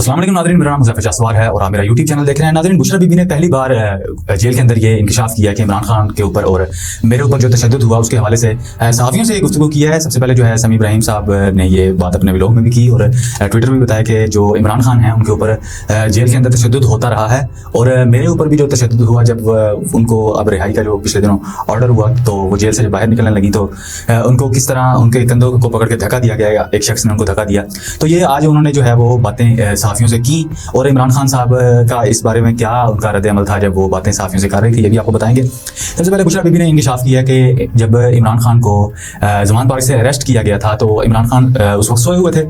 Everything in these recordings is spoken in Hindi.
अस्सलाम वालेकुम नाज़रीन, मेरा नाम मुज़फ़्फ़र जासवार है और आप मेरा यूट्यूब चैनल देख रहे हैं। नाज़रीन, बुशरा बीबी ने पहली बार जेल के अंदर ये इंकशाफ किया कि इमरान खान के ऊपर और मेरे ऊपर जो तशद्दुद हुआ उसके हवाले से सहाफ़ियों से गुफ्तगू किया है। सबसे पहले जो है समी इब्राहिम साहब ने ये बात अपने व्लॉग में भी की और ट्विटर में भी बताया कि जो इमरान खान है उनके ऊपर जेल के अंदर तशद्दुद होता रहा है और मेरे ऊपर भी जो तशद्दुद हुआ जब उनको अब रिहाई का जो पिछले दिनों ऑर्डर हुआ तो वो जेल से बाहर निकलने लगी तो उनको किस तरह उनके कंधों को पकड़ के धक्का दिया गया, एक शख्स ने उनको धक्का दिया। तो ये आज उन्होंने जो है वो बातें सहाफ़ियों से की और इमरान खान साहब का इस बारे में क्या उनका रद्द अमल था जब वो बातें सहाफ़ियों से कर रही थी, ये भी आपको बताएंगे। सबसे पहले बुशरा बीबी ने इंकशाफ किया कि जब इमरान खान को ज़मान पार्क से अरेस्ट किया गया था तो इमरान खान उस वक्त सोए हुए थे।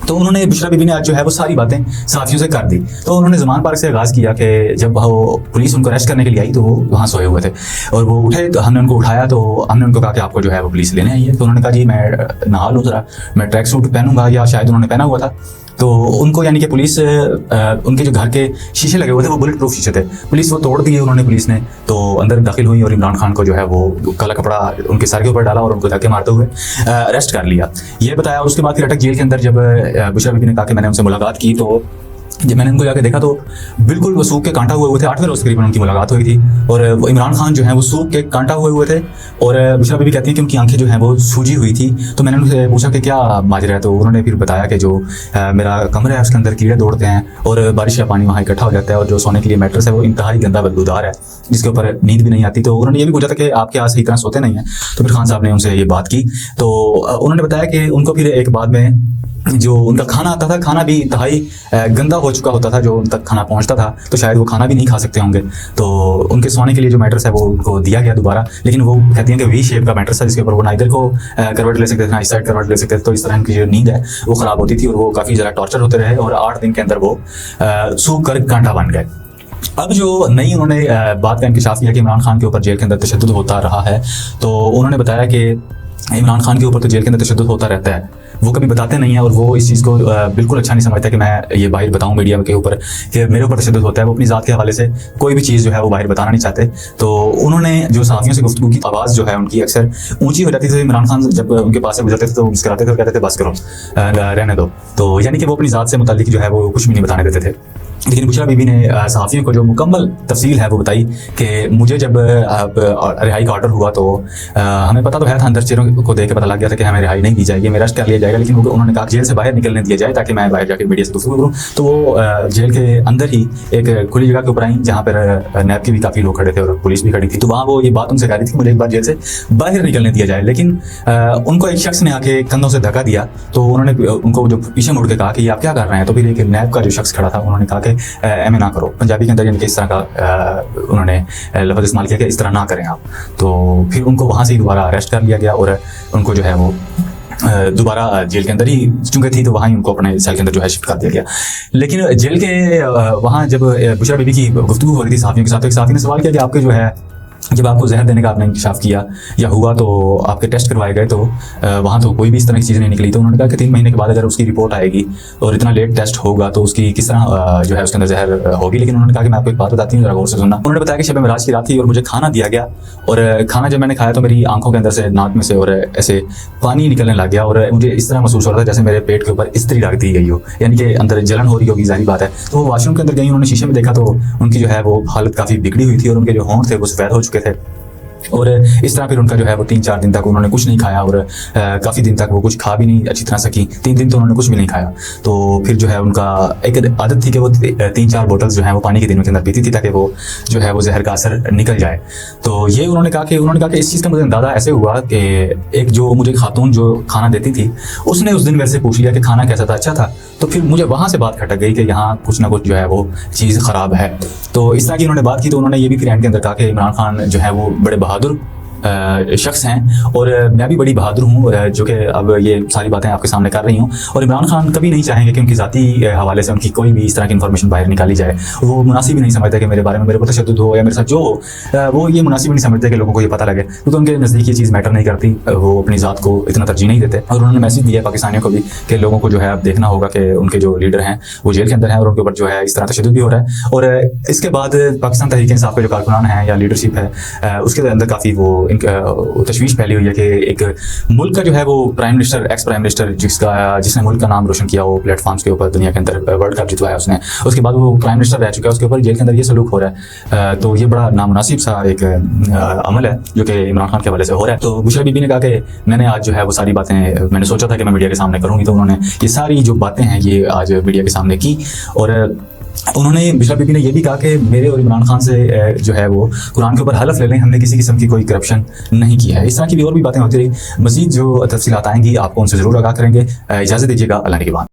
तो उन्होंने बुशरा बीबी ने आज जो है वो सारी बातें सहाफ़ियों से कर दी। तो उन्होंने ज़मान पार्क से आगाज़ किया कि जब वो पुलिस उनको अरेस्ट करने के लिए आई तो वो वहाँ सोए हुए थे और वो उठे तो हमने उनको उठाया तो हमने उनको कहा कि आपको जो है वो पुलिस लेने आई है। तो उन्होंने कहा जी मैं नहा लूँ ज़रा, मैं ट्रैक सूट पहनूंगा, या शायद उन्होंने पहना हुआ था। तो उनको यानी कि पुलिस उनके जो घर के शीशे लगे हुए थे वो बुलेट प्रूफ शीशे थे, पुलिस वो तोड़ दिए उन्होंने, पुलिस ने तो अंदर दाखिल हुई और इमरान खान को जो है वो काला कपड़ा उनके सर के ऊपर डाला और उनको धक्के मारते हुए अरेस्ट कर लिया, ये बताया। और उसके बाद फिर अटक जेल के अंदर जब बुशरा बीबी ने कहा कि मैंने उनसे मुलाकात की तो जब मैंने उनको जाके देखा तो बिल्कुल वो सूख के कांटा हुए थे। 8वें रोज़ करीबन उनकी मुलाकात हुई थी और वो इमरान खान जो है वो सूख के कांटा हुए थे और बुशरा बीबी कहती हैं कि उनकी आंखें जो हैं वो सूजी हुई थी। तो मैंने उनसे पूछा कि क्या माजरा है, तो उन्होंने फिर बताया कि जो मेरा कमरा है उसके अंदर कीड़े दौड़ते हैं और बारिश का पानी वहाँ इकट्ठा हो जाता है और जो सोने के लिए मैट्रेस है वो इंतहाई गंदा बदबूदार है जिसके ऊपर नींद भी नहीं आती। तो उन्होंने ये भी पूछा था कि आपके यहाँ सही तरह सोते नहीं हैं। तो फिर खान साहब ने उनसे ये बात की तो उन्होंने बताया कि उनको फिर एक बाद में जो उनका खाना आता था, खाना भी इंतहाई गंदा हो चुका होता था, जो उन तक खाना पहुंचता था तो शायद वो खाना भी नहीं खा सकते होंगे। तो उनके सोने के लिए जो मैट्रेस है वो उनको दिया गया दोबारा, लेकिन वो कहती हैं कि वी शेप का मैट्रेस है जिसके ऊपर वो ना इधर को करवट ले सकते थे ना इस साइड करवट ले सकते थे। तो इस तरह उनकी जो नींद है वो ख़राब होती थी और वो काफ़ी ज़्यादा टॉर्चर होते रहे और 8 दिन के अंदर वो सूख कर कांटा बन गए। अब जो नई उन्होंने बात का इंकशाफ किया कि इमरान खान के ऊपर जेल के अंदर तशद्दुद होता रहा है, तो उन्होंने बताया कि इमरान खान के ऊपर तो जेल के अंदर तशद्दुद होता रहता है, वो कभी बताते नहीं है और वो इस चीज़ को बिल्कुल अच्छा नहीं समझता कि मैं ये बाहर बताऊं मीडिया के ऊपर कि मेरे ऊपर तशद्दुद होता है। वो अपनी ज़ात के हवाले से कोई भी चीज़ जो है वो बाहर बताना नहीं चाहते। तो उन्होंने जो सहाफ़ियों से गुफ्तगू की आवाज़ जो है उनकी अक्सर ऊंची हो जाती थी। इमरान खान जब उनके पास से गुजरते थे तो मुस्कुराते थे और कहते थे बस करो, रहने दो। तो यानी कि वो अपनी ज़ात से मुताल्लिक जो है वो कुछ भी नहीं बताने देते थे। लेकिन बुशरा बीबी ने सहाफ़ियों को जो मुकम्मल तफसील है वो बताई कि मुझे जब रिहाई का ऑर्डर हुआ तो हमें पता तो है था, अंदर चेहरों को देख के पता लग गया था कि हमें रिहाई नहीं दी जाएगी, मेरा अरेस्ट कर लिया जाएगा। लेकिन उन्होंने कहा जेल से बाहर निकलने दिया जाए ताकि मैं बाहर जाकर मीडिया से गुफ्तगू करूँ। तो वो जेल के अंदर ही एक खुली जगह के ऊपर आई जहाँ पर नैब के भी काफ़ी लोग खड़े थे और पुलिस भी खड़ी थी। तो वहाँ वो ये बात उनसे कह रही थी कि मुझे एक बार जेल से बाहर निकलने दिया जाए। लेकिन उनको एक शख्स ने आके कंधों से धक्का दिया तो उन्होंने उनको जो पीछे मुड़ के कहा कि आप क्या कर रहे हैं। तो फिर एक नैब का जो शख्स खड़ा था उन्होंने कहा कि एम ना करो, पंजाबी के अंदर यानी कि इस तरह का उन्होंने लफ्ज़ इस्तेमाल किया कि इस तरह ना करें आप। तो फिर उनको वहाँ से ही दोबारा अरेस्ट कर लिया गया और उनको जो है वो दोबारा जेल के अंदर ही चूंकि थी तो वहाँ ही उनको अपने सेल के अंदर जो है शिफ्ट कर दिया गया। लेकिन जेल के वहाँ जब बुशरा बीबी की गुफ्तगू हो रही थी सहाफ़ियों के साथ, तो एक सहाफ़ी ने सवाल किया कि आपके जो है जब आपको जहर देने का आपने इंकशाफ किया या हुआ तो आपके टेस्ट करवाए गए तो वहाँ तो कोई भी इस तरह की चीज़ नहीं निकली। तो उन्होंने कहा कि 3 महीने के बाद अगर उसकी रिपोर्ट आएगी और इतना लेट टेस्ट होगा तो उसकी किस तरह जो है उसके अंदर जहर होगी। लेकिन उन्होंने कहा कि मैं आपको एक बात बताती हूँ, ज़रा गौर से सुनना। उन्होंने बताया कि शब मेराज की रात थी और मुझे खाना दिया गया और खाना जब मैंने खाया तो मेरी आंखों के अंदर से, नाक में से और ऐसे पानी निकलने लग गया और मुझे इस तरह महसूस हो रहा था जैसे मेरे पेट के ऊपर इस्त्री रख दी गई हो, यानी कि अंदर जलन हो रही होगी, जाहिर बात है। तो वो वॉशरूम के अंदर गई, उन्होंने शीशे में देखा तो उनकी जो है वो हालत काफ़ी बिगड़ी हुई थी और उनके जो होंठ थे वो सफ़ेद हो चुके थे। और इस तरह फिर उनका जो है वो 3-4 दिन तक उन्होंने कुछ नहीं खाया और काफ़ी दिन तक वो कुछ खा भी नहीं अच्छी तरह सकी। 3 दिन तो उन्होंने कुछ भी नहीं खाया। तो फिर जो है उनका एक आदत थी कि वो 3-4 बोतल्स जो है वो पानी के दिनों के अंदर पीती थी ताकि वो जो है वो जहर का असर निकल जाए। तो ये उन्होंने कहा कि इस चीज़ का मुझे अंदाज़ा ऐसे हुआ कि एक जो मुझे खातून जो खाना देती थी उसने उस दिन मेरे से पूछ लिया कि खाना कैसा था, अच्छा था। तो फिर मुझे वहाँ से बात खटक गई कि यहाँ कुछ ना कुछ जो है वो चीज़ ख़राब है। तो इस तरह की उन्होंने बात की। तो उन्होंने ये भी फिर एंड के अंदर कहा कि इमरान खान जो है वो बड़े बहादुर शख्स हैं और मैं भी बड़ी बहादुर हूँ जो कि अब ये सारी बातें आपके सामने कर रही हूँ। और इमरान खान कभी नहीं चाहेंगे कि उनकी ज़ाती हवाले से उनकी कोई भी इस तरह की इन्फॉर्मेशन बाहर निकाली जाए। वो मुनासिब ही नहीं समझते कि मेरे बारे में मेरे को तशद्दुद हो या मेरे साथ जो हो, वो ये मुनासिब नहीं समझते कि लोगों को ये पता लगे, क्योंकि उनके नज़दीक ये चीज़ मैटर नहीं करती। वो अपनी ज़ात को इतना तरजीह नहीं देते। और उन्होंने मैसेज दिया पाकिस्तानियों को भी कि लोगों को जो है अब देखना होगा कि उनके जो लीडर हैं वो जेल के अंदर हैं और उनके ऊपर जो है इस तरह तशद्दुद भी हो रहा है। और इसके बाद पाकिस्तान तहरीक इंसाफ के जो कारकुनान हैं या लीडरशिप है उसके अंदर काफ़ी वो तशवीश फैली हुई है कि एक मुल्क का जो है वो prime minister, ex prime minister, जिसने मुल्क का नाम रोशन किया हो प्लेटफॉर्म्स के ऊपर, दुनिया के अंदर वर्ल्ड कप जितवाया उसने, उसके बाद वो प्राइम मिनिस्टर रह चुका है, उसके ऊपर जेल के अंदर ये सलूक हो रहा है। तो ये बड़ा नामुनासिब सा एक अमल है जो कि इमरान खान के हवाले से हो रहा है। तो बुशरा बीबी ने कहा कि मैंने आज जो है वो सारी बातें, मैंने सोचा था कि मैं मीडिया के सामने करूँगी, तो उन्होंने ये सारी जो बातें हैं ये आज मीडिया के सामने की। और उन्होंने, बुशरा बीबी ने यह भी कहा कि मेरे और इमरान खान से जो है वो कुरान के ऊपर हलफ ले लें, हमने किसी किस्म की कोई करप्शन नहीं किया है। इस तरह की भी और भी बातें होती रही। मजीद जो तफसीलात आएंगी आपको उनसे ज़रूर आगाह करेंगे। इजाज़त दीजिएगा, अल्लाह के बाद।